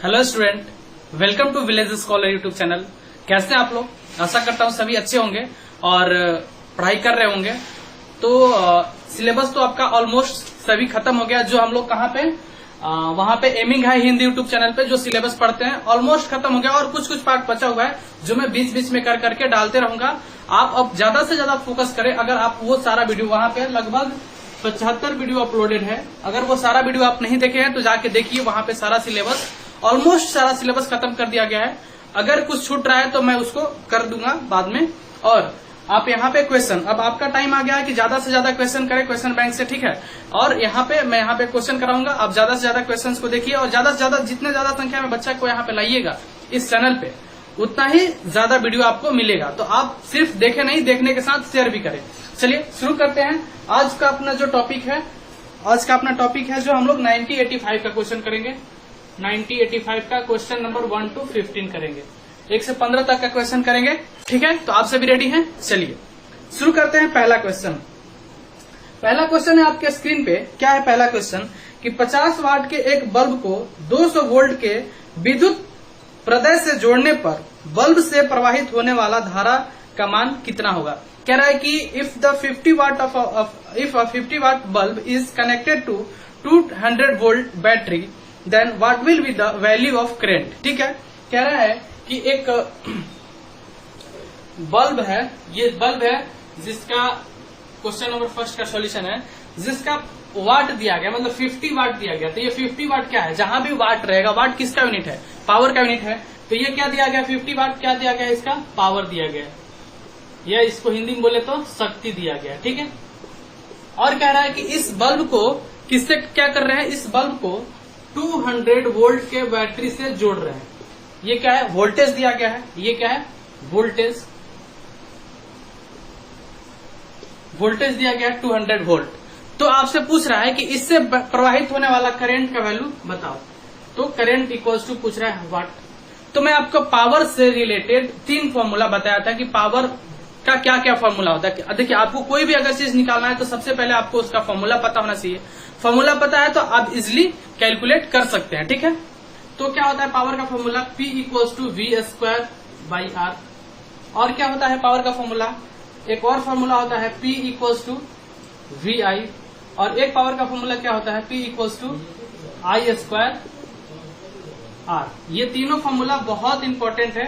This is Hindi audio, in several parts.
Hello student, welcome to village scholar YouTube channel. कैसे आप लोग? आशा करता हूँ सभी अच्छे होंगे और पढ़ाई कर रहे होंगे। तो सिलेबस तो आपका ऑलमोस्ट सभी खत्म हो गया। जो हम लोग कहाँ पे वहां पे एमिंग है हिंदी यूट्यूब चैनल पे जो सिलेबस पढ़ते हैं ऑलमोस्ट खत्म हो गया और कुछ पार्ट बचा हुआ है जो मैं बीच बीच में कर करके डालते रहूंगा। आप अब ज्यादा से ज्यादा फोकस करें। अगर आप वो सारा वीडियो वहां पे लगभग 75 वीडियो अपलोडेड है, अगर वो सारा वीडियो आप नहीं देखे हैं तो जाके देखिए। वहां पे सारा सिलेबस ऑलमोस्ट सारा सिलेबस खत्म कर दिया गया है। अगर कुछ छूट रहा है तो मैं उसको कर दूंगा बाद में। और आप यहाँ पे क्वेश्चन, अब आपका टाइम आ गया है कि ज्यादा से ज्यादा क्वेश्चन करें क्वेश्चन बैंक से, ठीक है। और यहाँ पे मैं यहाँ पे क्वेश्चन कराऊंगा, आप ज्यादा से ज्यादा क्वेश्चन को देखिए और ज्यादा से ज्यादा जितने ज्यादा संख्या में बच्चा को यहाँ पे लाइएगा इस चैनल पे उतना ही ज्यादा वीडियो आपको मिलेगा। तो आप सिर्फ देखे नहीं, देखने के साथ शेयर भी करें। चलिए शुरू करते हैं। आज का अपना जो टॉपिक है, आज का अपना टॉपिक है जो हम लोग 9085 का क्वेश्चन करेंगे। 9085 का क्वेश्चन नंबर 1 to 15 करेंगे। 1 से 15 तक का क्वेश्चन करेंगे, ठीक है। तो आप सभी रेडी हैं? चलिए शुरू करते हैं। पहला क्वेश्चन है आपके स्क्रीन पे। क्या है पहला क्वेश्चन कि 50 वाट के एक बल्ब को 200 वोल्ट के विद्युत प्रदय से जोड़ने पर बल्ब से प्रवाहित होने वाला धारा का मान कितना होगा। कह रहा है कि if a 50 watt bulb is connected to 200 volt battery then what will be the value of current। ठीक है, कह रहा है कि एक बल्ब है, ये बल्ब है जिसका क्वेश्चन नंबर फर्स्ट का सॉल्यूशन है, जिसका वाट दिया गया, मतलब 50 वाट दिया गया। तो ये 50 वाट क्या है, जहां भी वाट रहेगा, वाट किसका यूनिट है, पावर का यूनिट है। तो ये क्या दिया गया, 50 वाट क्या दिया गया, इसका पावर दिया गया, या इसको हिंदी में बोले तो शक्ति दिया गया, ठीक है। और कह रहा है कि इस बल्ब को किससे क्या कर रहे हैं, इस बल्ब को 200 वोल्ट के बैटरी से जोड़ रहे हैं। ये क्या है, वोल्टेज दिया गया है। ये क्या है, वोल्टेज दिया गया है 200 वोल्ट। तो आपसे पूछ रहा है कि इससे प्रवाहित होने वाला करंट का वैल्यू बताओ। तो करंट इक्वल्स टू पूछ रहा है वाट। तो मैं आपको पावर से रिलेटेड 3 फॉर्मूला बताया था कि पावर का क्या क्या फॉर्मूला होता है। देखिए, आपको कोई भी अगर चीज निकालना है तो सबसे पहले आपको उसका फॉर्मूला पता होना चाहिए। फॉर्मूला पता है तो आप इजिली कैलकुलेट कर सकते हैं, ठीक है। तो क्या होता है पावर का formula, P equals to V²/R। और क्या होता है पावर का फॉर्मूला, एक और फॉर्मूला होता है P इक्वल्स टू VI। और एक पावर का फॉर्मूला क्या होता है, P इक्वल्स टू I²R। ये तीनों फॉर्मूला बहुत इंपॉर्टेंट है।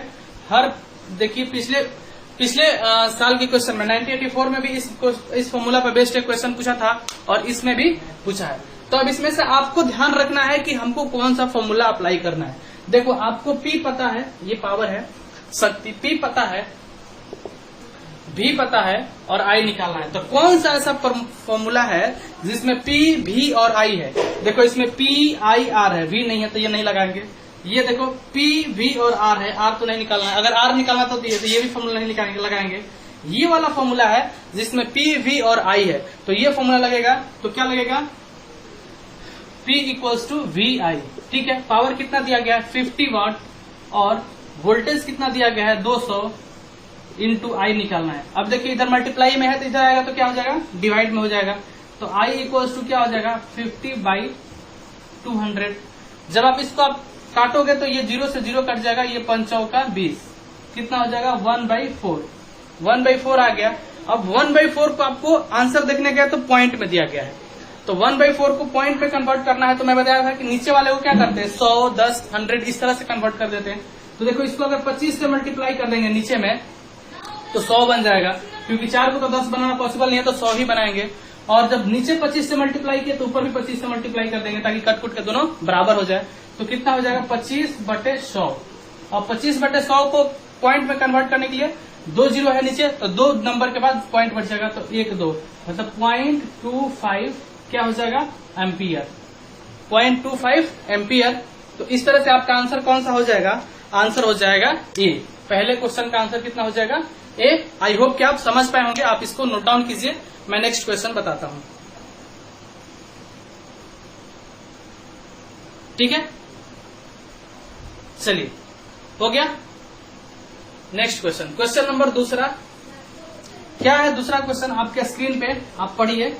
हर देखिए पिछले साल के क्वेश्चन में 9084 में भी इस फॉर्मूला पर बेस्ड एक क्वेश्चन पूछा था और इसमें भी पूछा है। तो अब इसमें से आपको ध्यान रखना है कि हमको कौन सा फॉर्मूला अप्लाई करना है। देखो, आपको P पता है, ये पावर है, शक्ति P पता है, V पता है और I निकालना है। तो कौन सा ऐसा फॉर्मूला है जिसमें P, V और I है। देखो, इसमें P, I, R है, V नहीं है तो ये नहीं लगाएंगे। ये देखो P, V और R है, R तो नहीं निकालना है। अगर R निकालना तो ये भी फॉर्मूला नहीं लगाएंगे। ये वाला फॉर्मूला है जिसमें P, V और I है, तो ये फॉर्मूला लगेगा। तो क्या लगेगा, P इक्वल्स टू VI, ठीक है। पावर कितना दिया गया है, 50 वाट, और वोल्टेज कितना दिया गया है, 200 इंटू I निकालना है। अब देखिए, इधर मल्टीप्लाई में है तो इधर आएगा तो क्या हो जाएगा, डिवाइड में हो जाएगा। तो I इक्वल्स टू क्या हो जाएगा, 50/200। जब आप इसको आप काटोगे तो ये 0 से 0 कट जाएगा, ये 5 चौका 20, कितना हो जाएगा 1/4। 1/4 आ गया। अब 1/4 को आपको आंसर देखने गया तो पॉइंट में दिया गया है, तो 1/4 को पॉइंट में कन्वर्ट करना है। तो मैं बताया था कि नीचे वाले को क्या करते हैं, 100, 10, 100 इस तरह से कन्वर्ट कर देते हैं। तो देखो, इसको अगर 25 से मल्टीप्लाई कर देंगे नीचे में तो 100 बन जाएगा, क्योंकि 4 को तो 10 बनाना पॉसिबल नहीं है तो 100 ही बनाएंगे। और जब नीचे 25 से मल्टीप्लाई किया तो ऊपर भी 25 से मल्टीप्लाई कर देंगे ताकि कट कुट के दोनों बराबर हो जाए। तो कितना हो जाएगा, 25/100। और 25/100 को पॉइंट में कन्वर्ट करने के लिए 2 जीरो है नीचे, तो 2 नंबर के बाद पॉइंट बढ़ जाएगा, तो 1, 2, मतलब 0.25 क्या हो जाएगा, एम्पियर। 0.25 एम्पियर। तो इस तरह से आपका आंसर कौन सा हो जाएगा, आंसर हो जाएगा ए। पहले क्वेश्चन का आंसर कितना हो जाएगा, ए। आई होप कि आप समझ पाए होंगे। आप इसको नोट डाउन कीजिए, मैं नेक्स्ट क्वेश्चन बताता हूं, ठीक है। चलिए, हो गया। नेक्स्ट क्वेश्चन, क्वेश्चन नंबर दूसरा। क्या है दूसरा क्वेश्चन आपके स्क्रीन पे, आप पढ़िए।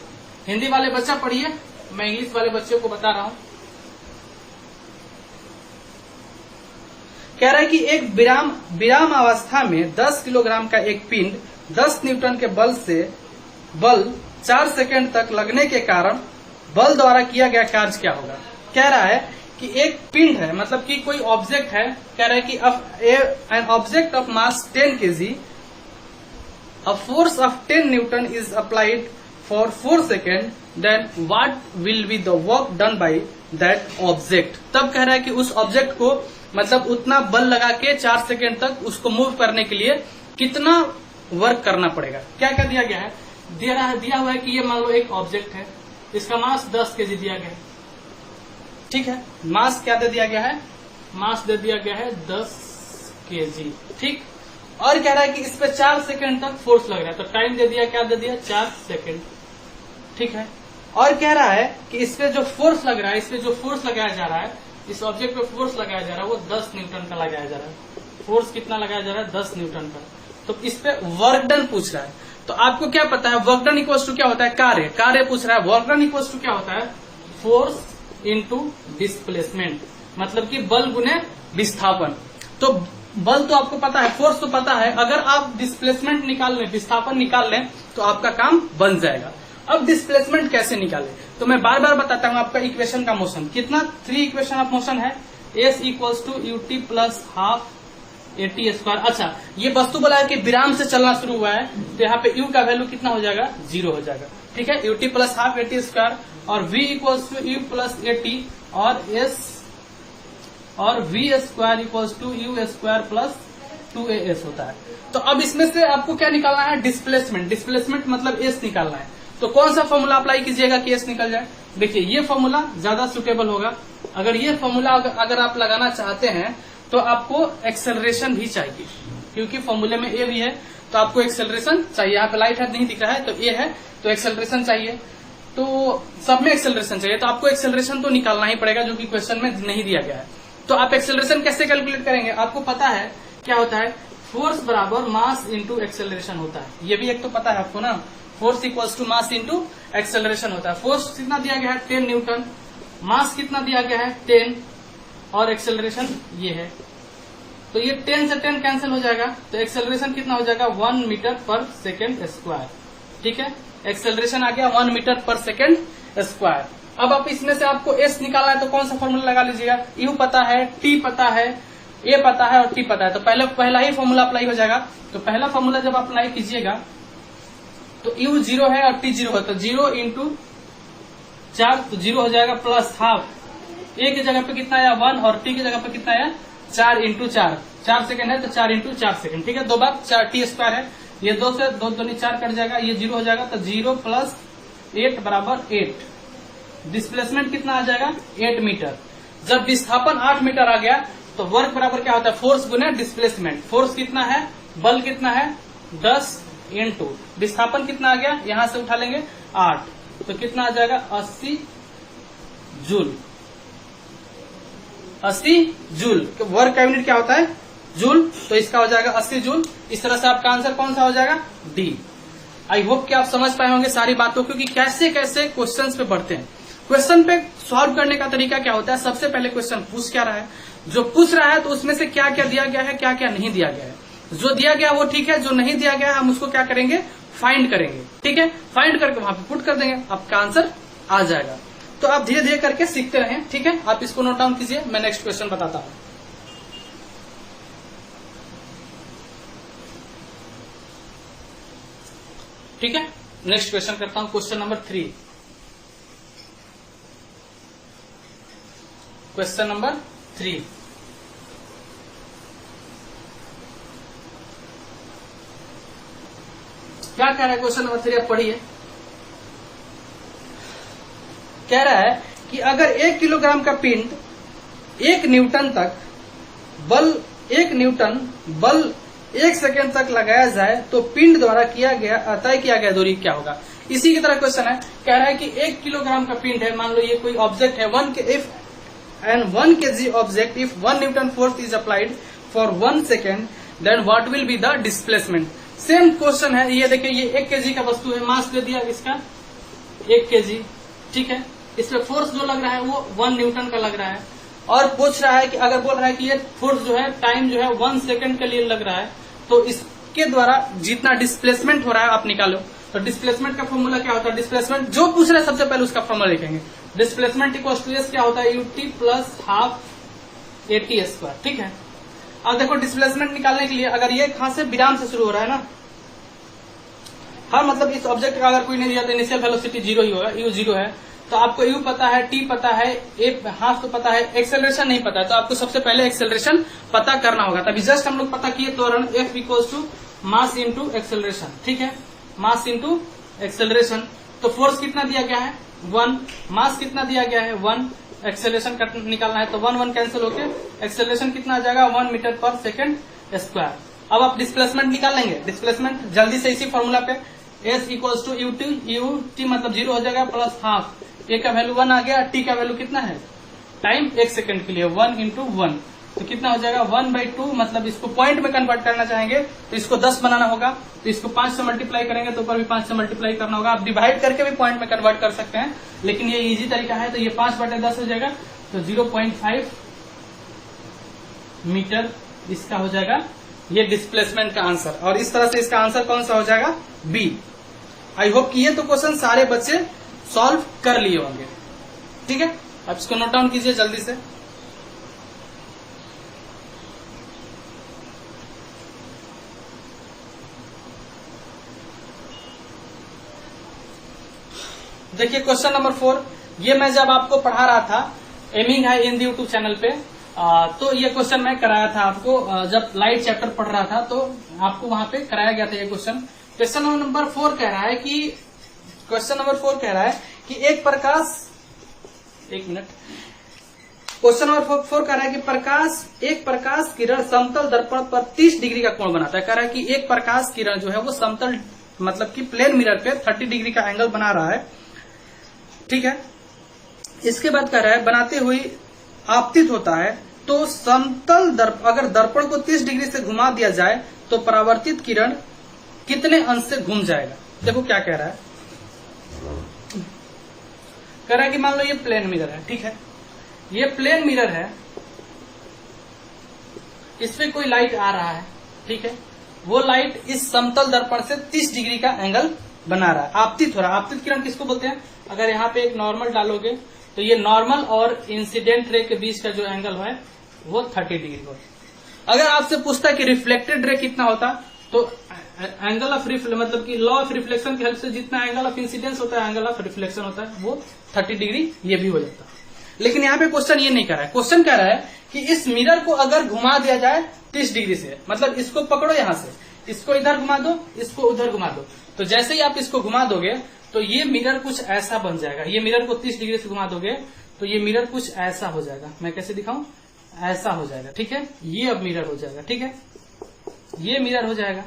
हिंदी वाले बच्चा पढ़िए, मैं इंग्लिश वाले बच्चों को बता रहा हूं। कह रहा है कि एक विराम अवस्था में 10 किलोग्राम का एक पिंड 10 न्यूटन के बल 4 सेकंड तक लगने के कारण बल द्वारा किया गया कार्य क्या होगा। कह रहा है कि एक पिंड है, मतलब कि कोई ऑब्जेक्ट है। कह रहा है कि an object of mass 10 kg, a force of 10 Newton is applied for 4 seconds, then what will be the work done by that object। तब कह रहा है कि उस ऑब्जेक्ट को मतलब उतना बल लगा के 4 सेकंड तक उसको मूव करने के लिए कितना वर्क करना पड़ेगा। क्या क्या दिया गया है, दिया हुआ है कि ये मान लो एक ऑब्जेक्ट है, इसका मास 10 kg दिया गया है। ठीक है, मास क्या दे दिया गया है, मास दे दिया गया है 10 kg। ठीक, और कह रहा है कि इस पे 4 सेकंड तक फोर्स लग रहा है, तो टाइम दे दिया, क्या दे दिया, 4 सेकंड। ठीक है, और कह रहा है कि इस पे जो फोर्स लग रहा है, इस पे जो फोर्स लगाया जा रहा है, इस ऑब्जेक्ट पे फोर्स लगाया जा रहा है वो 10 न्यूटन का लगाया जा रहा है। फोर्स कितना लगाया जा रहा है, 10 न्यूटन का। तो इस पे वर्क डन पूछ रहा है। तो आपको क्या पता है, वर्क डन इक्वल्स टू क्या होता है, कार्य पूछ रहा है। वर्क डन इक्वल्स टू क्या होता है, फोर्स इनटू डिस्प्लेसमेंट, मतलब कि बल गुने विस्थापन। तो बल तो आपको पता है, फोर्स तो पता है, अगर आप डिस्प्लेसमेंट निकाल लें, विस्थापन निकाल लें, तो आपका काम बन जाएगा। अब डिस्प्लेसमेंट कैसे निकालें, तो मैं बार बार बताता हूं। आपका इक्वेशन का मोशन कितना, 3 इक्वेशन ऑफ मोशन है। S equals to U T plus half eighty square. अच्छा, ये वस्तु बोला है कि विराम से चलना शुरू हुआ है, तो यहाँ पे यू का वैल्यू कितना हो जाएगा, 0 हो जाएगा। ठीक है, u t plus half eighty square, और v equals to u plus a t, और v square equals to u square plus 2as होता है। तो अब इसमें से आपको क्या निकालना है, डिस्प्लेसमेंट मतलब एस निकालना है। तो कौन सा फॉर्मूला अप्लाई कीजिएगा कि एस निकल जाए। देखिए, ये फॉर्मूला ज्यादा सुटेबल होगा। अगर ये फॉर्मूला अगर आप लगाना चाहते हैं तो आपको एक्सेलरेशन भी चाहिए, क्योंकि फॉर्मूले में ए भी है, तो आपको एक्सेलरेशन चाहिए। यहाँ पे लाइट है, नहीं दिख रहा है, तो ए है, तो एक्सेलरेशन चाहिए। तो सब में एक्सेलरेशन चाहिए, तो आपको एक्सेलरेशन तो निकालना ही पड़ेगा, जो कि क्वेश्चन में नहीं दिया गया है। तो आप एक्सेलरेशन कैसे कैलकुलेट करेंगे, आपको पता है क्या होता है, फोर्स बराबर मास इंटू एक्सेलरेशन होता है। ये भी एक तो पता है आपको ना, force equals to mass into acceleration होता है। फोर्स कितना दिया गया है, 10 न्यूटन, मास कितना दिया गया है, 10, और एक्सेलरेशन ये है। तो ये 10 से 10 कैंसिल हो जाएगा, तो एक्सेलरेशन कितना हो जाएगा, 1 मीटर पर सेकेंड स्क्वायर। ठीक है, एक्सेलरेशन आ गया 1 मीटर पर सेकेंड स्क्वायर। अब आप इसमें से आपको एस निकालना है, तो कौन सा फॉर्मूला लगा लीजिएगा, यू पता है, टी पता है, ए पता है और टी पता है। तो पहला ही फॉर्मूला अप्लाई हो जाएगा। तो पहला फॉर्मूला जब अप्लाई कीजिएगा तो यू 0 है और टी 0 है, तो 0 इंटू 4, तो 0 हो जाएगा, प्लस हाफ, ए की जगह पे कितना आया 1, और टी की जगह पे कितना आया 4 इंटू 4 सेकंड है, तो 4 इंटू 4 सेकंड। ठीक है, 2 बार 4 टी स्क्वायर है, ये 2 से 2 दूनी 4 कट जाएगा, ये 0 हो जाएगा, तो 0 प्लस 8 बराबर 8। डिस्प्लेसमेंट कितना आ जाएगा, 8 मीटर। जब विस्थापन 8 मीटर आ गया, तो वर्क बराबर क्या होता है, फोर्स गुना डिस्प्लेसमेंट। फोर्स कितना है, बल कितना है, 10 इंटू विस्थापन कितना आ गया, यहां से उठा लेंगे 8, तो कितना आ जाएगा 80 जूल। 80 जूल, वर्क का यूनिट क्या होता है, जूल, तो इसका हो जाएगा 80 जूल। इस तरह से आपका आंसर कौन सा हो जाएगा, डी। आई होप कि आप समझ पाए होंगे सारी बातों, क्योंकि कैसे कैसे क्वेश्चंस पे बढ़ते हैं। क्वेश्चन पे सॉल्व करने का तरीका क्या होता है, सबसे पहले क्वेश्चन पूछ क्या रहा है, जो पूछ रहा है तो उसमें से क्या क्या दिया गया है, क्या क्या नहीं दिया गया है। जो दिया गया वो ठीक है, जो नहीं दिया गया हम उसको क्या करेंगे, फाइंड करेंगे। ठीक है, फाइंड करके वहां पे पुट कर देंगे, आपका आंसर आ जाएगा। तो आप धीरे धीरे करके सीखते रहें। ठीक है, आप इसको नोट डाउन कीजिए, मैं नेक्स्ट क्वेश्चन बताता हूं। ठीक है, नेक्स्ट क्वेश्चन करता हूं, क्वेश्चन नंबर 3। क्वेश्चन नंबर 3, क्या कह रहा है क्वेश्चन नंबर 3, आप पढ़िए। कह रहा है कि अगर 1 किलोग्राम का पिंड 1 न्यूटन बल 1 सेकेंड तक लगाया जाए तो पिंड द्वारा तय किया गया दूरी क्या होगा। इसी की तरह क्वेश्चन है, कह रहा है कि 1 किलोग्राम का पिंड है, मान लो ये कोई ऑब्जेक्ट है, 1 kg object, if 1 Newton force is applied for 1 second, then what will be the displacement। Same question है, ये देखिए, ये 1 kg का वस्तु है, मास दे दिया इसका 1 kg। ठीक है, इसमें फोर्स जो लग रहा है वो 1 न्यूटन का लग रहा है। और पूछ रहा है कि अगर बोल रहा है कि ये फोर्स जो है टाइम जो है 1 सेकंड के लिए लग रहा है, तो इसके द्वारा जितना डिस्प्लेसमेंट हो रहा है आप निकालो। तो डिस्प्लेसमेंट का फॉर्मूला क्या होता है, डिस्प्लेसमेंट जो पूछ रहे हैं सबसे पहले उसका फॉर्मूला लिखेंगे। डिस्प्लेसमेंट इक्वल टू एस क्या होता है, u t plus half eighty square. ठीक है, अब देखो डिस्प्लेसमेंट निकालने के लिए अगर ये कहां से विराम से शुरू हो रहा है ना, हाँ मतलब इस ऑब्जेक्ट का अगर कोई नहीं दिया तो इनिशियल वेलोसिटी 0 ही होगा, u 0 है, तो आपको u पता है, t पता है, a हाफ तो पता है, एक्सेलरेशन नहीं पता है, तो आपको सबसे पहले एक्सेलरेशन पता करना होगा। तभी जस्ट हम लोग पता किए त्वरण F equals to mass into acceleration. ठीक है, मास इंटू एक्सेलरेशन। तो फोर्स कितना दिया गया है 1, मास कितना दिया गया है 1, एक्सेलरेशन निकालना है तो 1 1 कैंसिल होके एक्सेलरेशन कितना आ जाएगा 1 मीटर पर सेकेंड स्क्वायर। अब आप डिस्प्लेसमेंट निकाल लेंगे, डिस्प्लेसमेंट जल्दी से इसी फॉर्मूला पे S इक्वल्स टू ut मतलब 0 हो जाएगा प्लस हाफ, a का वैल्यू 1 आ गया, t का वैल्यू कितना है टाइम 1 सेकंड के लिए 1 इंटू 1, तो कितना हो जाएगा 1/2, मतलब इसको पॉइंट में कन्वर्ट करना चाहेंगे तो इसको 10 बनाना होगा, तो इसको 5 से मल्टीप्लाई करेंगे तो ऊपर भी 5 से मल्टीप्लाई करना होगा। आप डिवाइड करके भी पॉइंट में कन्वर्ट कर सकते हैं, लेकिन ये इजी तरीका है। तो ये 5/10 हो जाएगा, तो 0.5 मीटर इसका हो जाएगा ये डिस्प्लेसमेंट का आंसर। और इस तरह से इसका आंसर कौन सा हो जाएगा बी। आई होप कि ये तो क्वेश्चन सारे बच्चे सॉल्व कर लिए होंगे। ठीक है, अब इसको नोट डाउन कीजिए जल्दी से। देखिए क्वेश्चन नंबर 4, ये मैं जब आपको पढ़ा रहा था एमिंग है हिंदी यूट्यूब चैनल पे, तो ये क्वेश्चन मैं कराया था आपको, जब लाइट चैप्टर पढ़ रहा था तो आपको वहां पे कराया गया था ये क्वेश्चन। क्वेश्चन नंबर 4 कह रहा है कि क्वेश्चन नंबर 4 कह रहा है कि एक मिनट, क्वेश्चन नंबर 4 कह रहा है कि एक प्रकाश किरण समतल दर्पण पर 30 डिग्री का कोण बनाता है। कह रहा है कि एक प्रकाश किरण जो है वो समतल मतलब कि प्लेन मिरर पे 30 डिग्री का एंगल बना रहा है। ठीक है, इसके बाद कह रहा है बनाते हुए आपतित होता है, तो समतल अगर दर्पण को 30 डिग्री से घुमा दिया जाए तो परावर्तित किरण कितने अंश से घूम जाएगा। देखो क्या कह रहा है, कह रहा है कि मान लो ये प्लेन मिरर है। ठीक है, ये प्लेन मिरर है, इसमें कोई लाइट आ रहा है। ठीक है, वो लाइट इस समतल दर्पण से 30 डिग्री का एंगल बना रहा है, आपतित हो रहा है। आपतित किरण किसको बोलते हैं, अगर यहाँ पे एक नॉर्मल डालोगे तो ये नॉर्मल और इंसिडेंट रे के बीच का जो एंगल है वो 30 डिग्री होता। अगर आपसे पूछता है कि रिफ्लेक्टेड रे कितना होता, तो एंगल ऑफ मतलब कि लॉ ऑफ रिफ्लेक्शन की हेल्प से जितना एंगल ऑफ इंसिडेंस होता है एंगल ऑफ रिफ्लेक्शन होता है वो 30 डिग्री ये भी हो जाता है। लेकिन यहाँ पे क्वेश्चन ये नहीं कर रहा है, क्वेश्चन कह रहा है कि इस मिरर को अगर घुमा दिया जाए 30 डिग्री से, मतलब इसको पकड़ो यहां से, इसको इधर घुमा दो, इसको उधर घुमा दो, तो जैसे ही आप इसको घुमा दोगे तो ये मिरर कुछ ऐसा बन जाएगा। ये मिरर को 30 डिग्री से घुमा दोगे तो ये मिरर कुछ ऐसा हो जाएगा। मैं कैसे दिखाऊं, ऐसा हो जाएगा। ठीक है, ये अब मिरर हो जाएगा। ठीक है, ये मिरर हो जाएगा।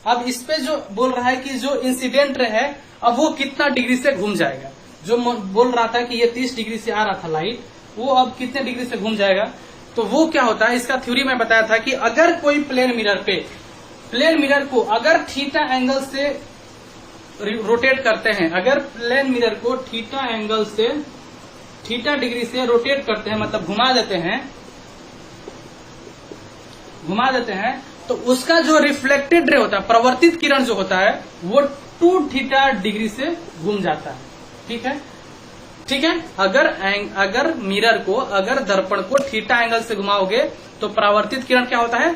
अब इस पे जो बोल रहा है कि जो इंसिडेंट रे है अब वो कितना डिग्री से घूम जाएगा। जो बोल रहा था कि ये 30 डिग्री से आ रहा था लाइट, वो अब कितने डिग्री से घूम जाएगा। तो वो क्या होता है, इसका थ्योरी मैं बताया था कि अगर कोई प्लेन मिरर को अगर थीटा एंगल से रोटेट करते हैं, अगर प्लेन मिरर को थीटा डिग्री से रोटेट करते हैं, मतलब घुमा देते हैं, तो उसका जो रिफ्लेक्टेड रे होता है, प्रवर्तित किरण जो होता है वो 2 थीटा डिग्री से घूम जाता है। ठीक है, अगर मिरर को, अगर दर्पण को थीटा एंगल से घुमाओगे तो परावर्तित किरण क्या होता है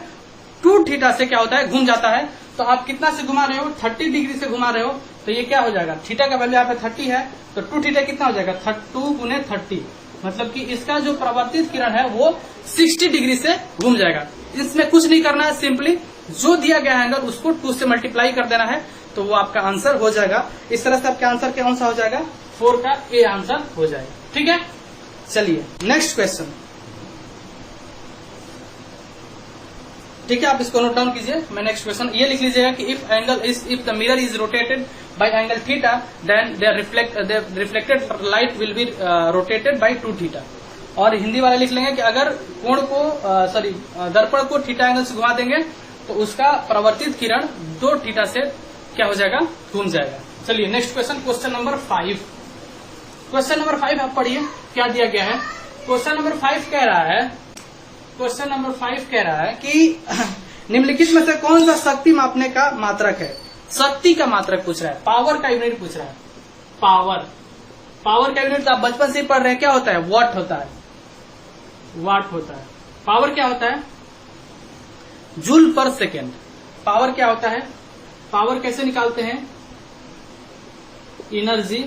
2 थीटा से क्या होता है घूम जाता है। तो आप कितना से घुमा रहे हो, 30 डिग्री से घुमा रहे हो, तो ये क्या हो जाएगा, थीटा का वैल्यू यहाँ पे 30 है, तो 2 थीटा कितना हो जाएगा 2 गुने 30, मतलब कि इसका जो परावर्तित किरण है वो 60 डिग्री से घूम जाएगा। इसमें कुछ नहीं करना है, सिंपली जो दिया गया एंगल उसको 2 से मल्टीप्लाई कर देना है, तो वो आपका आंसर हो जाएगा। इस तरह से आपका आंसर कौन सा हो जाएगा, 4 का ए आंसर हो जाएगा। ठीक है, चलिए नेक्स्ट क्वेश्चन। ठीक है, आप इसको नोट डाउन कीजिए। मैं नेक्स्ट क्वेश्चन ये लिख लीजिएगा कि if the mirror is rotated by angle theta then the reflected light will be rotated by 2 theta. और हिंदी वाले लिख लेंगे कि अगर कोण को दर्पण को थीटा एंगल से घुमा देंगे तो उसका परावर्तित किरण 2 थीटा से क्या हो जाएगा, घूम जाएगा। चलिए next question, question number 5। Question number 5 आप पढ़िए क्या दिया गया है। क्वेश्चन नंबर 5 कह रहा है, क्वेश्चन नंबर 5 कह रहा है कि निम्नलिखित में से कौन सा शक्ति मापने का मात्रक है। शक्ति का मात्रक पूछ रहा है, पावर का यूनिट पूछ रहा है। पावर, पावर का यूनिट तो आप बचपन से ही पढ़ रहे हैं, क्या होता है? वॉट होता है, वाट होता है। पावर क्या होता है? जूल पर सेकेंड। पावर क्या होता है? पावर कैसे निकालते हैं? एनर्जी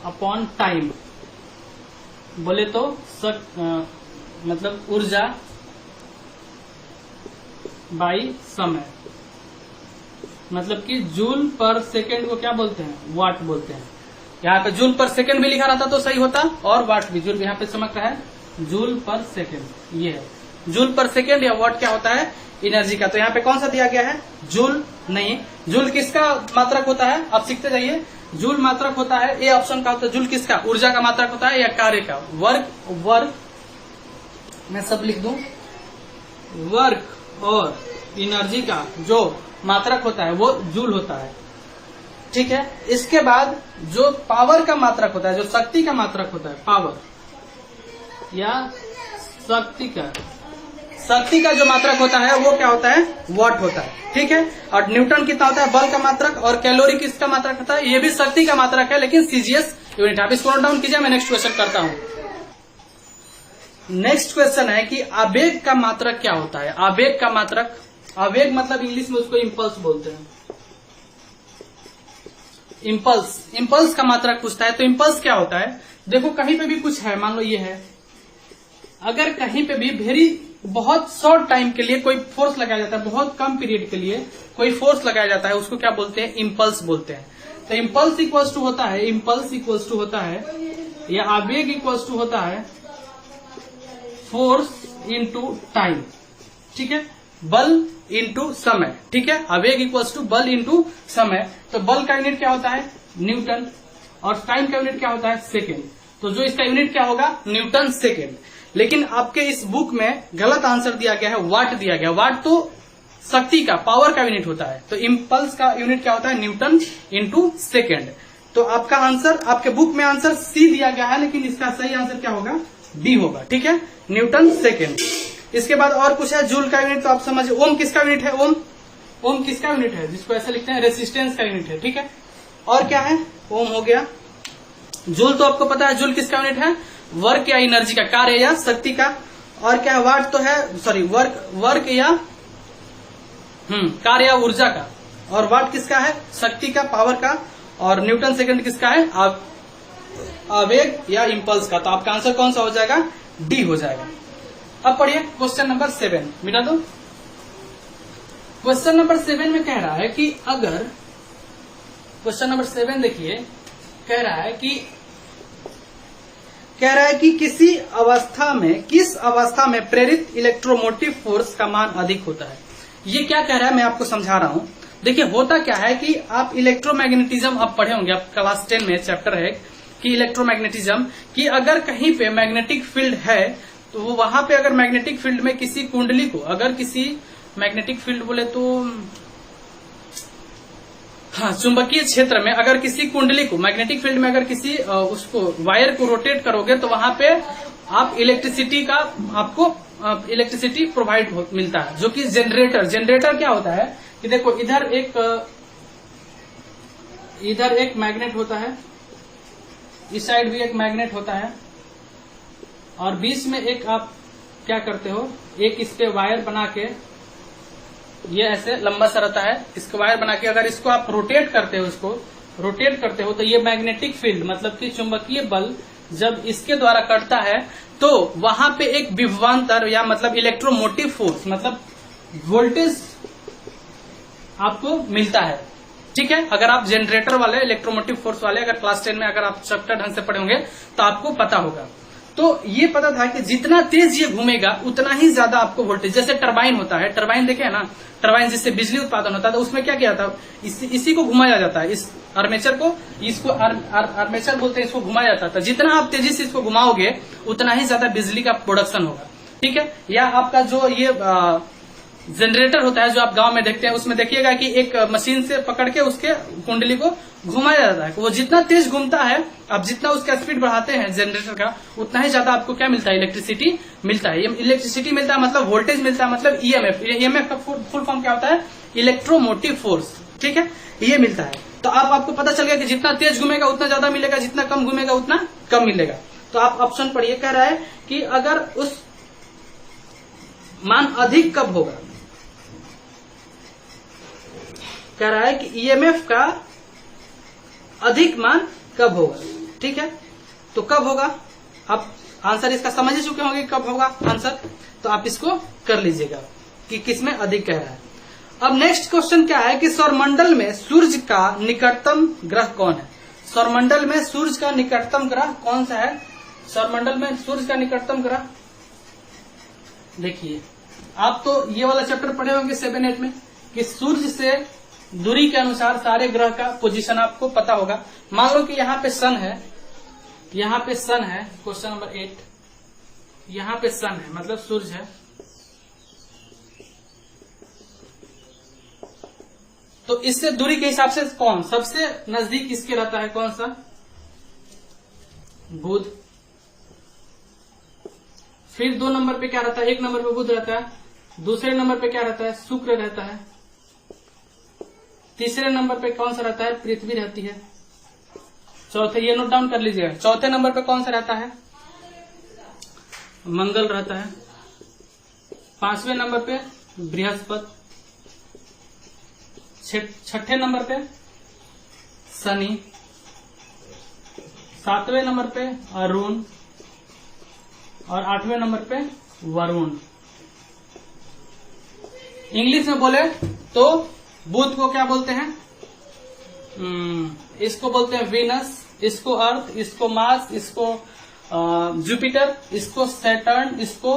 अपॉन टाइम, बोले तो मतलब ऊर्जा बाई समय, मतलब कि जूल पर सेकेंड को क्या बोलते हैं? वाट बोलते हैं। यहाँ पे जूल पर सेकेंड भी लिखा रहता तो सही होता, और वाट भी। जूल यहाँ पे चमक रहा है, जूल पर सेकेंड, ये है जूल पर सेकेंड, या वाट क्या होता है? एनर्जी का। तो यहाँ पे कौन सा दिया गया है? जूल नहीं। जूल किसका मात्रक होता है? आप सीखते जाइए। जूल मात्रक होता है, ए ऑप्शन का होता है। जूल किसका? ऊर्जा का मात्रक होता है, या कार्य का? वर्क मैं सब लिख दूं, वर्क और एनर्जी का जो मात्रक होता है वो जूल होता है, ठीक है। इसके बाद जो पावर का मात्रक होता है, जो शक्ति का मात्रक होता है, पावर या शक्ति का जो मात्रक होता है वो क्या होता है? वॉट होता है, ठीक है। और न्यूटन कितना होता है? बल का मात्रक। और कैलोरी किसका मात्रक होता है? ये भी शक्ति का मात्रक है, लेकिन सीजीएस यूनिट। आप इसको नोट डाउन कीजिए, मैं नेक्स्ट क्वेश्चन करता हूं। नेक्स्ट क्वेश्चन है कि आवेग का मात्रक क्या होता है? आवेग का मात्रक, आवेग मतलब इंग्लिश में उसको इम्पल्स बोलते हैं। इम्पल्स का मात्रक पूछता है, तो इम्पल्स क्या होता है? देखो कहीं पे भी कुछ है, मान लो ये है, अगर कहीं पे भी बहुत शॉर्ट टाइम के लिए कोई फोर्स लगाया जाता है, बहुत कम पीरियड के लिए कोई फोर्स लगाया जाता है, उसको क्या बोलते हैं? इम्पल्स बोलते हैं। तो इम्पल्स इक्वल्स टू होता है, या आवेग इक्वल्स टू होता है फोर्स इंटू टाइम, ठीक है। बल इंटू समय, ठीक है। आवेग इक्वल्स टू बल इंटू समय। तो बल का यूनिट क्या होता है? न्यूटन। और टाइम का यूनिट क्या होता है? सेकेंड। तो जो इसका यूनिट क्या होगा? Newton second. लेकिन आपके इस बुक में गलत आंसर दिया गया है, वाट दिया गया। वाट तो शक्ति का, पावर का यूनिट होता है। तो इम्पल्स का यूनिट क्या होता है? Newton into second. तो आपका आंसर, आपके बुक में आंसर सी दिया गया है, लेकिन इसका सही आंसर क्या होगा? बी होगा, ठीक है, न्यूटन सेकेंड। इसके बाद और कुछ है, जूल का यूनिट तो आप समझिए। ओम किसका यूनिट है? ओम किसका यूनिट है? जिसको ऐसा लिखते हैं, रेसिस्टेंस का यूनिट है, ठीक है। और क्या है? ओम हो गया। जूल तो आपको पता है, जूल किसका यूनिट है? वर्क या एनर्जी का, कार्य या शक्ति का। और क्या है? वाट तो है, सॉरी, वर्क या कार्य या ऊर्जा का। और वाट किसका है? शक्ति का, पावर का। और न्यूटन सेकंड किसका है? आवेग या इम्पल्स का। तो आपका आंसर कौन सा हो जाएगा? डी हो जाएगा। अब पढ़िए क्वेश्चन नंबर 7, मिटा दो। क्वेश्चन नंबर 7 में कह रहा है कि अगर, क्वेश्चन नंबर 7 देखिए, कह रहा है कि किस अवस्था में प्रेरित इलेक्ट्रोमोटिव फोर्स का मान अधिक होता है। ये क्या कह रहा है मैं आपको समझा रहा हूं। देखिए होता क्या है कि आप इलेक्ट्रोमैग्नेटिज्म आप पढ़े होंगे, आप क्लास 10 में चैप्टर है कि इलेक्ट्रोमैग्नेटिज्म, कि अगर कहीं पे मैग्नेटिक फील्ड है तो वहां पे अगर मैग्नेटिक फील्ड में किसी कुंडली को, अगर किसी मैग्नेटिक फील्ड बोले तो हाँ, चुंबकीय क्षेत्र में अगर किसी कुंडली को, मैग्नेटिक फील्ड में अगर किसी उसको वायर को रोटेट करोगे तो वहां पे आप इलेक्ट्रिसिटी का, आपको इलेक्ट्रिसिटी प्रोवाइड मिलता है, जो कि जनरेटर क्या होता है कि देखो इधर एक मैग्नेट होता है, इस साइड भी एक मैग्नेट होता है, और बीच में एक आप क्या करते हो, एक इस पे वायर बना के, ये ऐसे लंबा सा रहता है, इसको वायर बना के अगर इसको आप रोटेट करते हो तो ये मैग्नेटिक फील्ड मतलब कि चुंबकीय बल जब इसके द्वारा कटता है तो वहां पे एक विभवांतर या मतलब इलेक्ट्रोमोटिव फोर्स मतलब वोल्टेज आपको मिलता है। ठीक है, अगर आप जनरेटर वाले, इलेक्ट्रोमोटिव फोर्स वाले अगर क्लास 10 में अगर आप चैप्टर ढंग से पढ़े होंगे तो आपको पता होगा। तो ये पता था कि जितना तेज ये घूमेगा उतना ही ज्यादा आपको वोल्टेज, जैसे टरबाइन होता है, टरबाइन देखे ना, टरबाइन जिससे बिजली उत्पादन होता है, तो उसमें क्या किया था, इसी को घुमाया जाता है, इस आर्मेचर को, इसको आर्मेचर बोलते हैं, इसको घुमाया जाता है। जितना आप तेजी से इसको घुमाओगे उतना ही ज्यादा बिजली का प्रोडक्शन होगा। ठीक है, या आपका जो ये जनरेटर होता है जो आप गांव में देखते हैं, उसमें देखिएगा कि एक मशीन से पकड़ के उसके कुंडली को घुमाया जाता है। वो जितना तेज घूमता है, आप जितना उसका स्पीड बढ़ाते हैं जनरेटर का, उतना ही ज्यादा आपको क्या मिलता है, इलेक्ट्रिसिटी मिलता है। इलेक्ट्रिसिटी मिलता है मतलब वोल्टेज मिलता है, मतलब ईएमएफ। ईएमएफ का फुल फॉर्म क्या होता है, इलेक्ट्रोमोटिव फोर्स, ठीक है, ये मिलता है। तो आपको पता चल गया कि जितना तेज घूमेगा उतना ज्यादा मिलेगा, जितना कम घूमेगा उतना कम मिलेगा। तो आप ऑप्शन पढ़िए, कह रहा है कि अगर उस मान अधिक कब होगा, कह रहा है कि ईएमएफ का अधिक मान कब होगा, ठीक है। तो कब होगा, आप आंसर इसका समझ ही चुके होंगे कब होगा आंसर, तो आप इसको कर लीजिएगा कि किसमें अधिक कह रहा है। अब नेक्स्ट क्वेश्चन क्या है कि सौरमंडल में सूर्य का निकटतम ग्रह कौन है। सौरमंडल में सूर्य का निकटतम ग्रह कौन सा है। सौरमंडल में सूर्य का निकटतम ग्रह, देखिए आप तो ये वाला चैप्टर पढ़े होंगे 7-8 में कि सूर्य से दूरी के अनुसार सारे ग्रह का पोजीशन आपको पता होगा। मान लो कि यहाँ पे सन है, यहाँ पे सन है, क्वेश्चन नंबर 8, यहाँ पे सन है मतलब सूर्य है। तो इससे दूरी के हिसाब से कौन सबसे नजदीक इसके रहता है, कौन सा, बुध। फिर 2 नंबर पे क्या रहता है, 1 नंबर पे बुध रहता है, दूसरे नंबर पे क्या रहता है, शुक्र रहता है, तीसरे नंबर पे कौन सा रहता है, पृथ्वी रहती है, चौथे, ये नोट डाउन कर लीजिएगा, चौथे नंबर पे कौन सा रहता है, मंगल रहता है, 5वें नंबर पे बृहस्पति, 6ठे नंबर पे शनि, 7वें नंबर पे अरुण और 8वें नंबर पे वरुण। इंग्लिश में बोले तो बुध को क्या बोलते हैं, इसको बोलते हैं वीनस, इसको अर्थ, इसको मार्स, इसको जुपिटर, इसको सैटर्न, इसको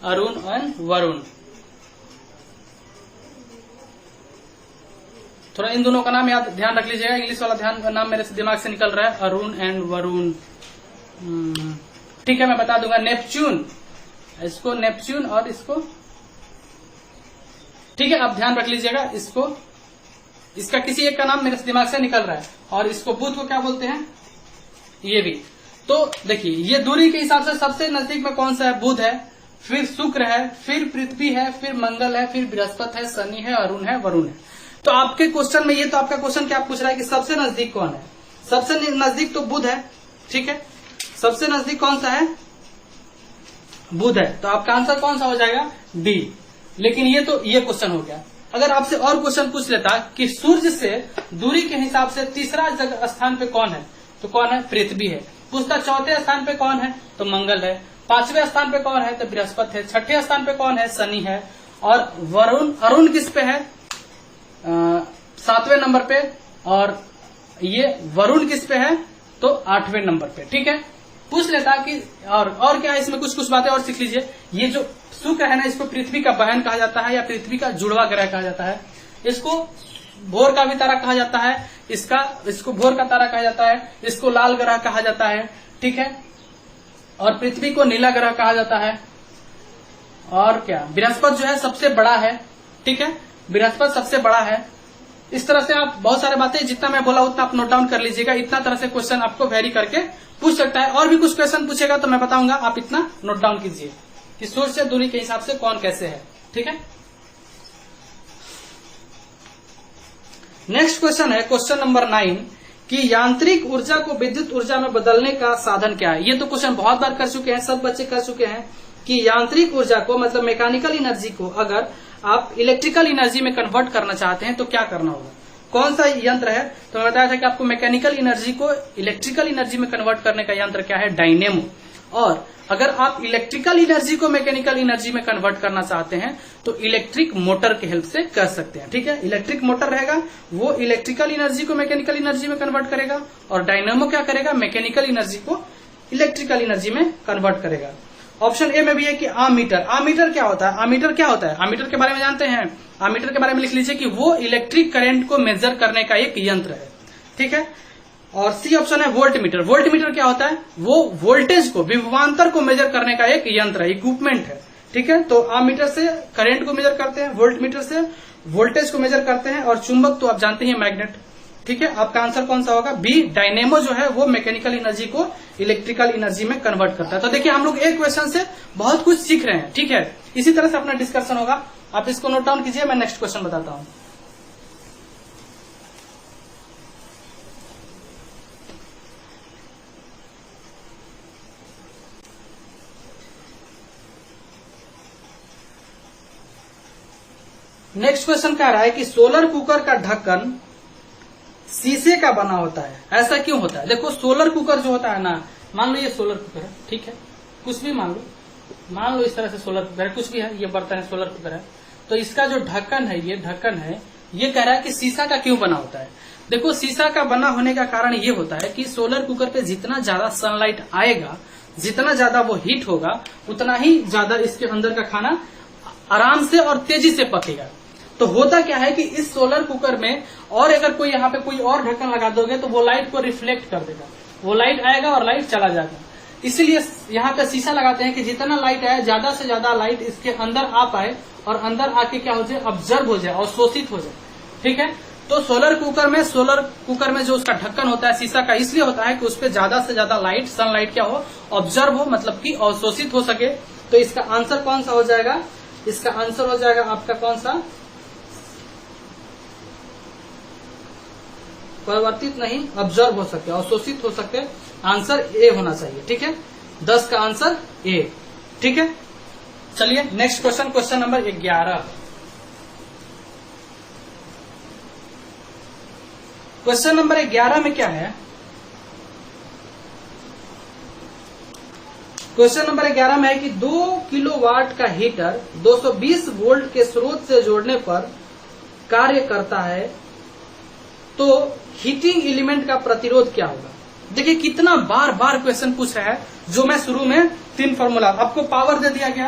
अरुण एंड वरुण। थोड़ा इन दोनों का नाम याद ध्यान रख लीजिएगा, इंग्लिश वाला नाम मेरे दिमाग से निकल रहा है, अरुण एंड वरुण। ठीक है, मैं बता दूंगा, नेपच्यून, इसको नेपच्यून और इसको, ठीक है, आप ध्यान रख लीजिएगा इसको, इसका किसी एक का नाम मेरे दिमाग से निकल रहा है। और इसको बुध को क्या बोलते हैं, ये भी। तो देखिए ये दूरी के हिसाब से सबसे नजदीक में कौन सा है, बुध है, फिर शुक्र है, फिर पृथ्वी है, फिर मंगल है, फिर बृहस्पति है, शनि है, अरुण है, वरुण है। तो आपके क्वेश्चन में ये तो आपका क्वेश्चन क्या पूछ रहा है कि सबसे नजदीक कौन है, सबसे नजदीक तो बुध है, ठीक है, सबसे नजदीक कौन सा है, बुध है। तो आपका आंसर कौन सा हो जाएगा, डी। लेकिन ये तो ये क्वेश्चन हो गया। अगर आपसे और क्वेश्चन पूछ लेता कि सूर्य से दूरी के हिसाब से तीसरा जगह स्थान पे कौन है, तो कौन है, पृथ्वी है। पूछता चौथे स्थान पे कौन है, तो मंगल है। 5वें स्थान पे कौन है, तो बृहस्पति है। 6ठे स्थान पे कौन है, शनि है। और वरुण, अरुण किस पे है, 7वें नंबर पे। और ये वरुण किस पे है, तो 8वें नंबर पे। ठीक है, पूछ लेता कि और क्या है इसमें, कुछ बातें और सीख लीजिए। ये जो शुक्र है ना, इसको पृथ्वी का बहन कहा जाता है या पृथ्वी का जुड़वा ग्रह कहा जाता है। इसको भोर का भी तारा कहा जाता है, इसको भोर का तारा कहा जाता है, इसको लाल ग्रह कहा जाता है। ठीक है, और पृथ्वी को नीला ग्रह कहा जाता है। और क्या, बृहस्पति जो है सबसे बड़ा है। ठीक है, बृहस्पति सबसे बड़ा है। इस तरह से आप बहुत सारे बातें, जितना मैं बोला उतना आप नोट डाउन कर लीजिएगा। इतना तरह से क्वेश्चन आपको वेरी करके पूछ सकता है। और भी कुछ क्वेश्चन पूछेगा तो मैं बताऊंगा, आप इतना नोट डाउन कीजिए कि सूर्य से दूरी के हिसाब से कौन कैसे है। ठीक है, नेक्स्ट क्वेश्चन है क्वेश्चन नंबर 9 कि यांत्रिक ऊर्जा को विद्युत ऊर्जा में बदलने का साधन क्या है। ये तो क्वेश्चन बहुत बार कर चुके हैं, सब बच्चे कर चुके हैं कि यांत्रिक ऊर्जा को मतलब मैकेनिकल एनर्जी को अगर आप इलेक्ट्रिकल एनर्जी में कन्वर्ट करना चाहते हैं तो क्या करना होगा। कौन सा यंत्र है, तो मैं बताया था कि आपको मैकेनिकल एनर्जी को इलेक्ट्रिकल एनर्जी में कन्वर्ट करने का यंत्र क्या है, डायनेमो। और अगर आप इलेक्ट्रिकल एनर्जी को मैकेनिकल एनर्जी में कन्वर्ट करना चाहते हैं तो इलेक्ट्रिक मोटर की हेल्प से कर सकते हैं। ठीक है, इलेक्ट्रिक मोटर रहेगा, वो इलेक्ट्रिकल एनर्जी को मैकेनिकल एनर्जी में कन्वर्ट करेगा, और डायनेमो क्या करेगा, मैकेनिकल एनर्जी को इलेक्ट्रिकल एनर्जी में कन्वर्ट करेगा। ऑप्शन ए में भी है कि आमीटर। आमीटर क्या होता है, आमीटर क्या होता है, आमीटर के बारे में जानते हैं। आमीटर के बारे में लिख लीजिए कि वो इलेक्ट्रिक करंट को मेजर करने का एक यंत्र है। ठीक है, और सी ऑप्शन है वोल्ट मीटर। वोल्ट मीटर क्या होता है, वो वोल्टेज को, विभवांतर को मेजर करने का एक यंत्र है, इक्विपमेंट है। ठीक है। तो अमीटर से करंट को मेजर करते हैं, वोल्ट मीटर से वोल्टेज को मेजर करते हैं, और चुंबक तो आप जानते हैं मैग्नेट। ठीक है, आपका आंसर कौन सा होगा? बी। डायनेमो जो है वो मैकेनिकल एनर्जी को इलेक्ट्रिकल एनर्जी में कन्वर्ट करता है। तो देखिए हम लोग एक क्वेश्चन से बहुत कुछ सीख रहे हैं। ठीक है, इसी तरह से अपना डिस्कशन होगा। आप इसको नोट डाउन कीजिए, मैं नेक्स्ट क्वेश्चन बताता हूं। नेक्स्ट क्वेश्चन कह रहा है कि सोलर कुकर का ढक्कन शीशे का बना होता है, ऐसा क्यों होता है? देखो सोलर कुकर जो होता है ना, मान लो ये सोलर कुकर है, ठीक है, कुछ भी मान लो इस तरह से सोलर कुकर है, कुछ भी है, ये बर्तन है, सोलर कुकर है। तो इसका जो ढक्कन है, ये ढक्कन है, ये कह रहा है कि शीशा का क्यों बना होता है। देखो शीशा का बना होने का कारण ये होता है कि सोलर कुकर पे जितना ज्यादा सनलाइट आएगा, जितना ज्यादा वो हीट होगा, उतना ही ज्यादा इसके अंदर का खाना आराम से और तेजी से पकेगा। तो होता क्या है कि इस सोलर कुकर में और अगर कोई यहाँ पे कोई और ढक्कन लगा दोगे तो वो लाइट को रिफ्लेक्ट कर देगा, वो लाइट आएगा और लाइट चला जाएगा। इसीलिए यहाँ पे शीशा लगाते हैं कि जितना लाइट आए, ज्यादा से ज्यादा लाइट इसके अंदर आ पाए और अंदर आके क्या हो जाए, ऑब्जर्व हो जाए, अवशोषित हो जाए। ठीक है, तो सोलर कुकर में जो उसका ढक्कन होता है शीशा का, इसलिए होता है कि उस पर ज्यादा से ज्यादा लाइट, सनलाइट क्या हो, ऑब्जर्व हो, मतलब कि अवशोषित हो सके। तो इसका आंसर कौन सा हो जाएगा? इसका आंसर हो जाएगा आपका कौन सा? परिवर्तित नहीं, ऑब्जर्व हो सके, अवशोषित हो सके। आंसर ए होना चाहिए। ठीक है, 10 का आंसर ए। ठीक है, चलिए next question, question number 11। Question number 11 में क्या है? क्वेश्चन नंबर 11 में है कि 2 किलोवाट का हीटर 220 वोल्ट के स्रोत से जोड़ने पर कार्य करता है, तो हीटिंग एलिमेंट का प्रतिरोध क्या होगा? देखिए कितना बार बार क्वेश्चन पूछ रहा है। जो मैं शुरू में 3 फॉर्मूला, आपको पावर दे दिया गया,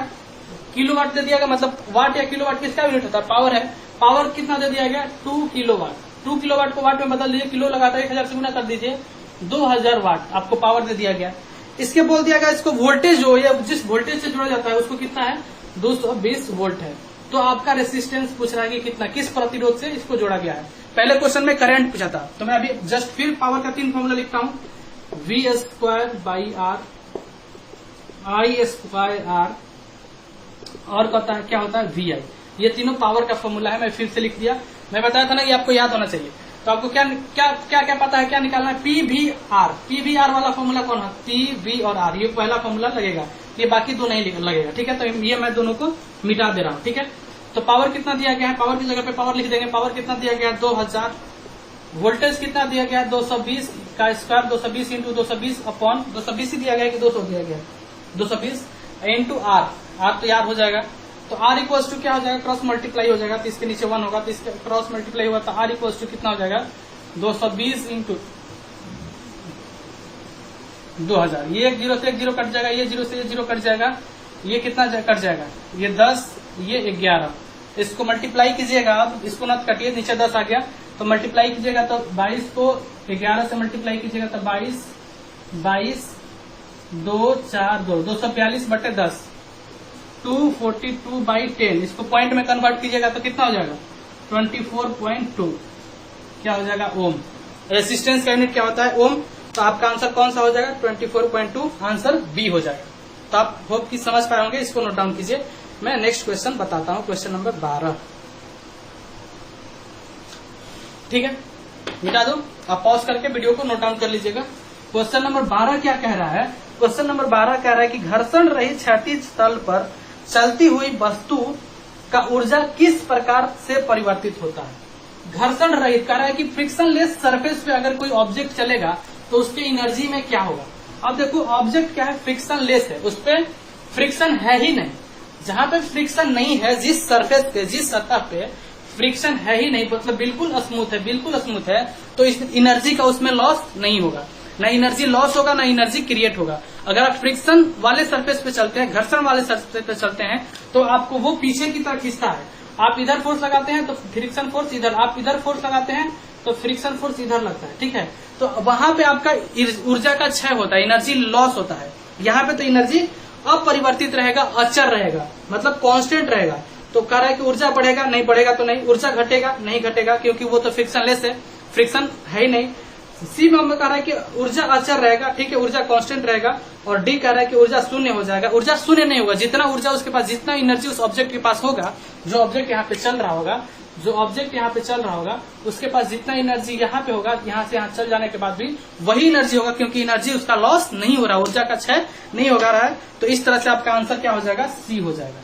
किलोवाट दे दिया गया, मतलब वाट या किलोवाट किसका यूनिट होता है? पावर है। पावर कितना दे दिया गया? 2 किलोवाट। 2 किलोवाट को वाट में बदल दीजिए, किलो लगाता है 1000 से गुना कर दीजिए, 2000 वाट आपको पावर दे दिया गया। इसके बोल दिया गया इसको वोल्टेज जो या जिस वोल्टेज से जोड़ा जाता है उसको कितना है? 220 वोल्ट है। तो आपका रेसिस्टेंस पूछ रहा है कि कितना, किस प्रतिरोध से इसको जोड़ा गया है। पहले क्वेश्चन में करंट पूछा था, तो मैं अभी जस्ट फिर पावर का 3 फॉर्मूला लिखता हूं। V² I² और क्या होता है? VI। ये तीनों पावर का फॉर्मूला है, मैं फिर से लिख दिया। मैं बताया था ना कि आपको याद होना चाहिए। तो आपको क्या क्या क्या क्या पता है, क्या निकालना है? PVR। PVR वाला फॉर्मूला कौन है? PV और R, ये पहला फॉर्मूला लगेगा, ये बाकी दो नहीं लगेगा। ठीक है, तो ये मैं दोनों को मिटा दे रहा हूँ। ठीक है, तो पावर कितना दिया गया है? पावर की जगह पे पावर लिख देंगे। पावर कितना दिया गया है? 2000। वोल्टेज कितना दिया गया है? 220 का स्क्वायर, 220 इंटू 220 अपॉन 220 ही दिया गया है कि 200 दिया गया है? 220 इंटू R। R तो यार हो जाएगा, तो R इक्वल्स टू क्या हो जाएगा? क्रॉस मल्टीप्लाई हो जाएगा, तो इसके नीचे 1 होगा, तो इसके क्रॉस मल्टीप्लाई हुआ, तो R इक्वल्स टू कितना हो जाएगा? 220 इंटू 2000। ये 1 0 से 1 0 कट जाएगा, ये 0 से ये 0 कट जाएगा, ये कितना कट जाएगा? ये 10, ये 11। इसको मल्टीप्लाई कीजिएगा आप, इसको ना कटिए, नीचे 10 आ गया, तो मल्टीप्लाई कीजिएगा तो 22 को 11 से मल्टीप्लाई कीजिएगा तो 22 2 4 2 242/10 242/10। इसको पॉइंट में कन्वर्ट कीजिएगा तो कितना हो जाएगा? 24.2 क्या हो जाएगा? ओम। रेसिस्टेंस का यूनिट क्या होता है? ओम। तो आपका आंसर कौन सा हो जाएगा? 24.2। आंसर बी हो जाएगा। तो आप होप की समझ पाए होंगे, इसको नोट डाउन कीजिए। मैं नेक्स्ट क्वेश्चन बताता हूं, क्वेश्चन नंबर 12। ठीक है, मिटा दो, आप पॉज करके वीडियो को नोट डाउन कर लीजिएगा। क्वेश्चन नंबर 12 क्या कह रहा है? क्वेश्चन नंबर 12 कह रहा है कि घर्षण रहित क्षैतिज तल पर चलती हुई वस्तु का ऊर्जा किस प्रकार से परिवर्तित होता है? घर्षण रहित कह रहा है कि फ्रिक्शनलेस सरफेस पे अगर कोई ऑब्जेक्ट चलेगा तो उसके एनर्जी में क्या होगा? अब देखो ऑब्जेक्ट क्या है? फ्रिक्शनलेस है, उस पर फ्रिक्शन है ही नहीं। जहां पे फ्रिक्शन नहीं है, जिस सरफेस पे, जिस सतह पे फ्रिक्शन है ही नहीं, मतलब बिल्कुल स्मूथ है, बिल्कुल स्मूथ है, तो इस एनर्जी का उसमें लॉस नहीं होगा, ना एनर्जी लॉस होगा, ना एनर्जी क्रिएट होगा। अगर आप फ्रिक्शन वाले सरफेस पे चलते हैं, घर्षण वाले सरफेस पे चलते हैं, तो आपको वो पीछे की तरफ खींचता है। आप इधर फोर्स लगाते हैं तो फ्रिक्शन फोर्स इधर, आप इधर फोर्स लगाते हैं तो फ्रिक्शन फोर्स इधर लगता है। ठीक है, तो वहां पे आपका ऊर्जा का क्षय होता है, एनर्जी लॉस होता है। यहाँ पे तो एनर्जी अपरिवर्तित रहेगा, अचर रहेगा, मतलब कांस्टेंट रहेगा। तो कह रहा है कि ऊर्जा बढ़ेगा, नहीं बढ़ेगा तो नहीं, ऊर्जा घटेगा, नहीं घटेगा, क्योंकि वो तो फ्रिक्शनलेस है, फ्रिक्शन है ही नहीं। सी में हमें कह रहा है कि ऊर्जा अचर रहेगा, ठीक है, ऊर्जा कांस्टेंट रहेगा। और डी कह रहा है कि ऊर्जा शून्य हो जाएगा। ऊर्जा शून्य नहीं होगा, जितना ऊर्जा उसके पास, जितना एनर्जी उस ऑब्जेक्ट के पास होगा, जो ऑब्जेक्ट यहाँ पे चल रहा होगा, जो ऑब्जेक्ट यहाँ पे चल रहा होगा, उसके पास जितना एनर्जी यहाँ पे होगा, यहाँ से यहाँ चल जाने के बाद भी वही एनर्जी होगा, क्योंकि एनर्जी उसका लॉस नहीं हो रहा, ऊर्जा का क्षय नहीं होगा रहा है। तो इस तरह से आपका आंसर क्या हो जाएगा, सी हो जाएगा।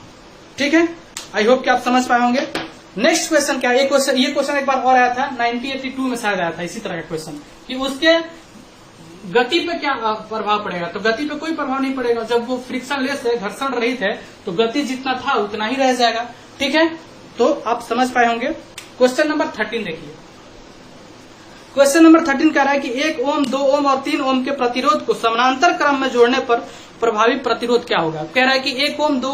ठीक है, आई होप कि आप समझ पाए होंगे। नेक्स्ट क्वेश्चन क्या है, ये क्वेश्चन एक बार और आया था 1982 में शायद आया था, इसी तरह का क्वेश्चन कि उसके गति पे क्या प्रभाव पड़ेगा। तो गति पे कोई प्रभाव नहीं पड़ेगा, जब वो फ्रिक्शनलेस है, घर्षण रहित है, तो गति जितना था उतना ही रह जाएगा। ठीक है, तो आप समझ पाए होंगे। क्वेश्चन नंबर 13 देखिए। क्वेश्चन नंबर 13 कह रहा है कि 1 ओम, 2 ओम और 3 ओम के प्रतिरोध को समानांतर क्रम में जोड़ने पर प्रभावी प्रतिरोध क्या होगा। कह रहा है कि 1 ओम, 2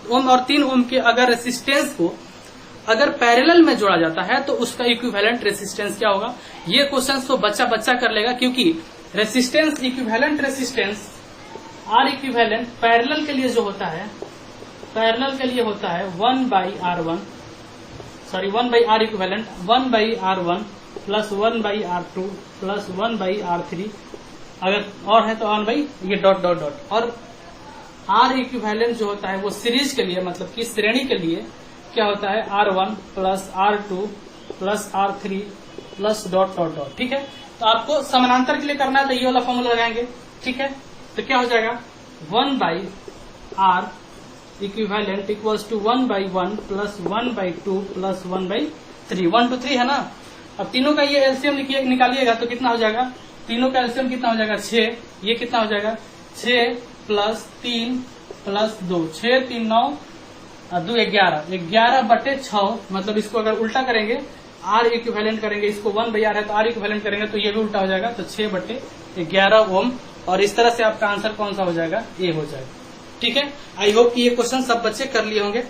ओम और 3 ओम के अगर रेसिस्टेंस को अगर पैरेलल में जोड़ा जाता है तो उसका इक्विवेलेंट रेसिस्टेंस क्या होगा। ये क्वेश्चन तो बच्चा कर लेगा, क्योंकि resistance, equivalent resistance, R equivalent parallel के लिए जो होता है, पैरेलल के लिए होता है 1/R1, sorry 1/R equivalent 1/R1 plus 1/R2 plus 1/R3, अगर और है तो 1/ ये डॉट डॉट डॉट। और आर इक्विवेलेंट जो होता है वो सीरीज के लिए, मतलब कि श्रेणी के लिए क्या होता है, R1 plus R2 plus R3 plus dot dot dot. ठीक है, तो आपको समानांतर के लिए करना है तो ये वाला फॉर्मूला लगाएंगे। ठीक है, तो क्या हो जाएगा 1/R equivalent equals to 1/1 plus 1/2 plus 1/3, 1 to 3 है ना। अब तीनों का ये एलसीएम निकालिएगा तो कितना हो जाएगा, तीनों का एलसीएम कितना हो जाएगा 6, ये कितना हो जाएगा 6 प्लस 3 प्लस 2, 6 3 9 2 11, 11/6। मतलब इसको अगर उल्टा करेंगे, आर इक्विवेलेंट करेंगे, इसको 1/R है तो आर इक्विवेलेंट करेंगे तो ये भी उल्टा हो जाएगा, तो 6/11 ओम। और इस तरह से आपका आंसर कौन सा हो जाएगा, ए हो जाएगा। ठीक है, आई होप कि ये क्वेश्चन सब बच्चे कर लिए होंगे।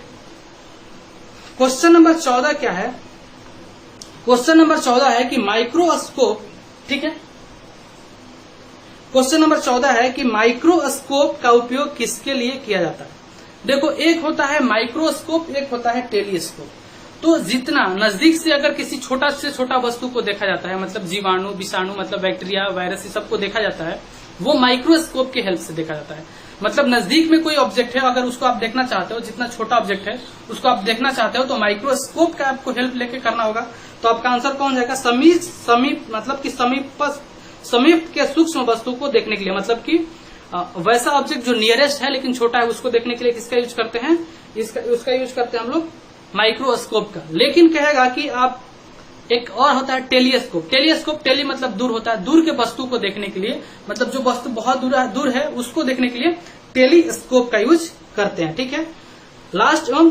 क्वेश्चन नंबर 14 क्या है, क्वेश्चन नंबर 14 है कि माइक्रोस्कोप, ठीक है, क्वेश्चन नंबर 14 है कि माइक्रोस्कोप का उपयोग किसके लिए किया जाता है। देखो, एक होता है माइक्रोस्कोप, एक होता है टेलीस्कोप। तो जितना नजदीक से अगर किसी छोटा से छोटा वस्तु को देखा जाता है, मतलब जीवाणु, विषाणु, मतलब बैक्टीरिया, वायरस, सबको देखा जाता है, वो माइक्रोस्कोप के हेल्प से देखा जाता है। मतलब नजदीक में कोई ऑब्जेक्ट है, अगर उसको आप देखना चाहते हो, जितना छोटा ऑब्जेक्ट है उसको आप देखना चाहते हो, तो माइक्रोस्कोप का आपको हेल्प लेके करना होगा। तो आपका आंसर कौन जाएगा, समीप, मतलब कि समीप के सूक्ष्म वस्तु को देखने के लिए, मतलब कि वैसा ऑब्जेक्ट जो नियरेस्ट है लेकिन छोटा है, उसको देखने के लिए किसका यूज करते हैं, उसका यूज करते हैं हम लोग माइक्रोस्कोप का। लेकिन कहेगा कि आप एक और होता है टेलीस्कोप। टेलीस्कोप, टेली मतलब दूर होता है, दूर के वस्तु को देखने के लिए, मतलब जो वस्तु बहुत दूर है उसको देखने के लिए टेलीस्कोप का यूज करते हैं। ठीक है, लास्ट एवं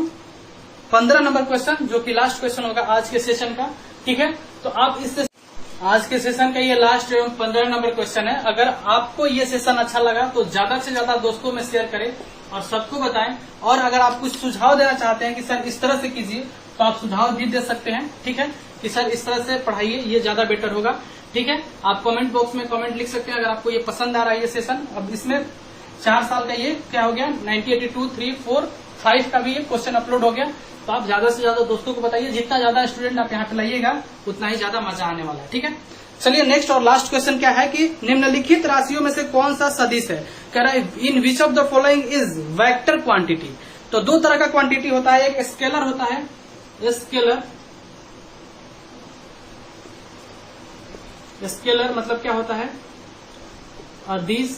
15 नंबर क्वेश्चन, जो कि लास्ट क्वेश्चन होगा आज के सेशन का। ठीक है, तो आप इससे आज के सेशन का ये लास्ट एवं 15 नंबर क्वेश्चन है। अगर आपको ये सेशन अच्छा लगा तो ज्यादा से ज्यादा दोस्तों में शेयर करें और सबको बताएं। और अगर आप कुछ सुझाव देना चाहते हैं कि सर इस तरह से कीजिए, तो आप सुझाव भी दे सकते हैं। ठीक है, कि सर इस तरह से पढ़ाइए, ये ज्यादा बेटर होगा। ठीक है, आप कमेंट बॉक्स में कमेंट लिख सकते हैं अगर आपको ये पसंद आ रहा है ये सेशन। अब इसमें 4 साल का ये क्या हो गया, 1982, 3, 4, 5 का भी ये क्वेश्चन अपलोड हो गया। तो आप ज्यादा से ज्यादा दोस्तों को बताइए, जितना ज्यादा स्टूडेंट आप यहाँ पे लाइएगा उतना ही ज्यादा मजा आने वाला है। ठीक है, चलिए नेक्स्ट और लास्ट क्वेश्चन क्या है कि निम्नलिखित राशियों में से कौन सा सदिश है। कह रहा है in which of the following is vector quantity. तो 2 तरह का क्वांटिटी होता है, एक स्केलर होता है, स्केलर मतलब क्या होता है अदिश,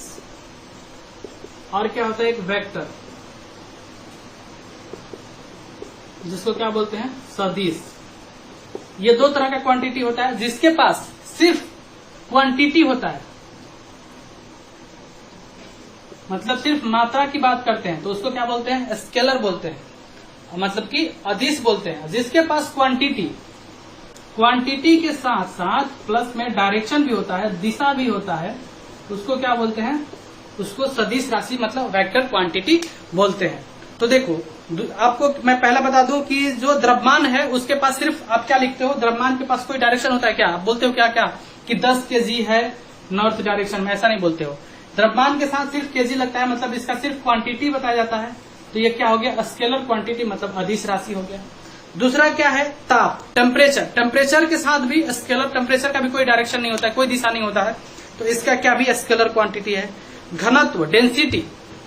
और क्या होता है एक वेक्टर, जिसको क्या बोलते हैं सदिश। ये 2 तरह का क्वांटिटी होता है, जिसके पास सिर्फ क्वांटिटी होता है, मतलब सिर्फ मात्रा की बात करते हैं, तो उसको क्या बोलते हैं स्केलर बोलते हैं, मतलब कि अदिश बोलते हैं। जिसके पास क्वांटिटी के साथ साथ प्लस में डायरेक्शन भी होता है, दिशा भी होता है, उसको क्या बोलते हैं, उसको सदिश राशि मतलब वेक्टर क्वांटिटी बोलते हैं। तो देखो, आपको मैं पहला बता दूं कि जो द्रव्यमान है उसके पास सिर्फ आप क्या लिखते हो, द्रव्यमान के पास कोई डायरेक्शन होता है क्या, आप बोलते हो क्या क्या कि 10 kg है नॉर्थ डायरेक्शन में, ऐसा नहीं बोलते हो। द्रव्यमान के साथ सिर्फ केजी लगता है, मतलब इसका सिर्फ क्वांटिटी बताया जाता है, तो ये क्या हो गया, स्केलर क्वांटिटी, मतलब अदिश राशि हो गया। दूसरा क्या है, ताप, टेम्परेचर। टेम्परेचर के साथ भी स्केलर, टेम्परेचर का भी कोई डायरेक्शन नहीं होता है, कोई दिशा नहीं होता है, तो इसका क्या भी स्केलर क्वांटिटी है। घनत्व, डेंसिटी,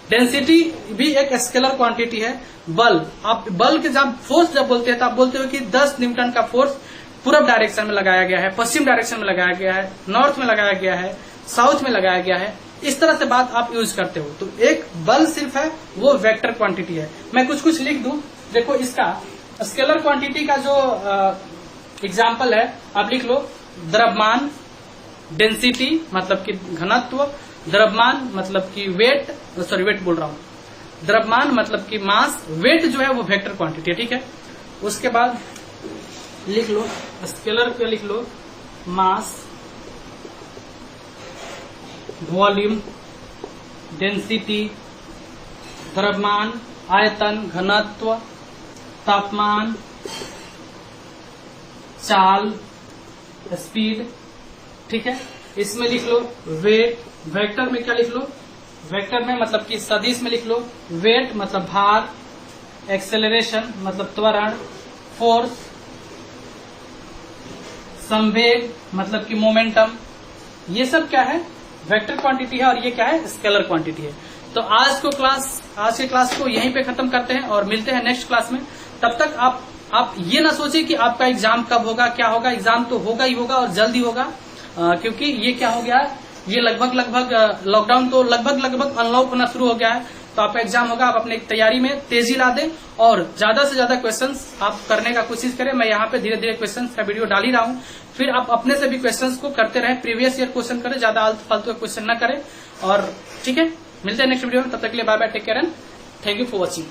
डेंसिटी भी एक स्केलर क्वांटिटी है। बल, आप बल के जब फोर्स जब बोलते हैं तो आप बोलते हो कि 10 न्यूटन का फोर्स पूरब डायरेक्शन में लगाया गया है, पश्चिम डायरेक्शन में लगाया गया है, नॉर्थ में लगाया गया है, साउथ में लगाया गया है, इस तरह से बात आप यूज करते हो। तो एक बल सिर्फ है वो वेक्टर क्वांटिटी है। मैं कुछ कुछ लिख दूं, देखो इसका स्केलर क्वांटिटी का जो एग्जाम्पल है आप लिख लो, द्रव्यमान, डेंसिटी मतलब कि घनत्व, द्रव्यमान मतलब कि वेट, सॉरी वेट बोल रहा हूं, द्रव्यमान मतलब कि मास, वेट जो है वो वेक्टर क्वांटिटी है, ठीक है। उसके बाद लिख लो स्केलर पे लिख लो मास, वॉल्यूम, डेंसिटी, द्रव्यमान, आयतन, घनत्व, तापमान, चाल, स्पीड, ठीक है। इसमें लिख लो वेट, वेक्टर में क्या लिख लो, वेक्टर में मतलब कि सदिश में लिख लो वेट मतलब भार, एक्सेलरेशन मतलब त्वरण, फोर्स, संवेग मतलब कि मोमेंटम, ये सब क्या है, वेक्टर क्वांटिटी है, और ये क्या है, स्केलर क्वांटिटी है। तो आज के क्लास को यहीं पे खत्म करते हैं और मिलते हैं नेक्स्ट क्लास में। तब तक आप ये ना सोचिए कि आपका एग्जाम कब होगा, क्या होगा, एग्जाम तो होगा ही होगा और जल्द ही होगा, क्योंकि ये क्या हो गया, ये लगभग लॉकडाउन तो लगभग अनलॉक होना शुरू हो गया है, तो आपका एग्जाम होगा। आप अपने तैयारी में तेजी ला दें और ज्यादा से ज्यादा क्वेश्चंस आप करने का कोशिश करें। मैं यहाँ पे धीरे धीरे क्वेश्चंस का वीडियो डाल ही रहा हूँ, फिर आप अपने से भी क्वेश्चंस को करते रहें, प्रीवियस ईयर क्वेश्चन करें, ज्यादा आलतू फालतू क्वेश्चन न करें। और ठीक है, मिलते हैं नेक्स्ट वीडियो में, तब तक के लिए bye bye, take care and thank you for watching.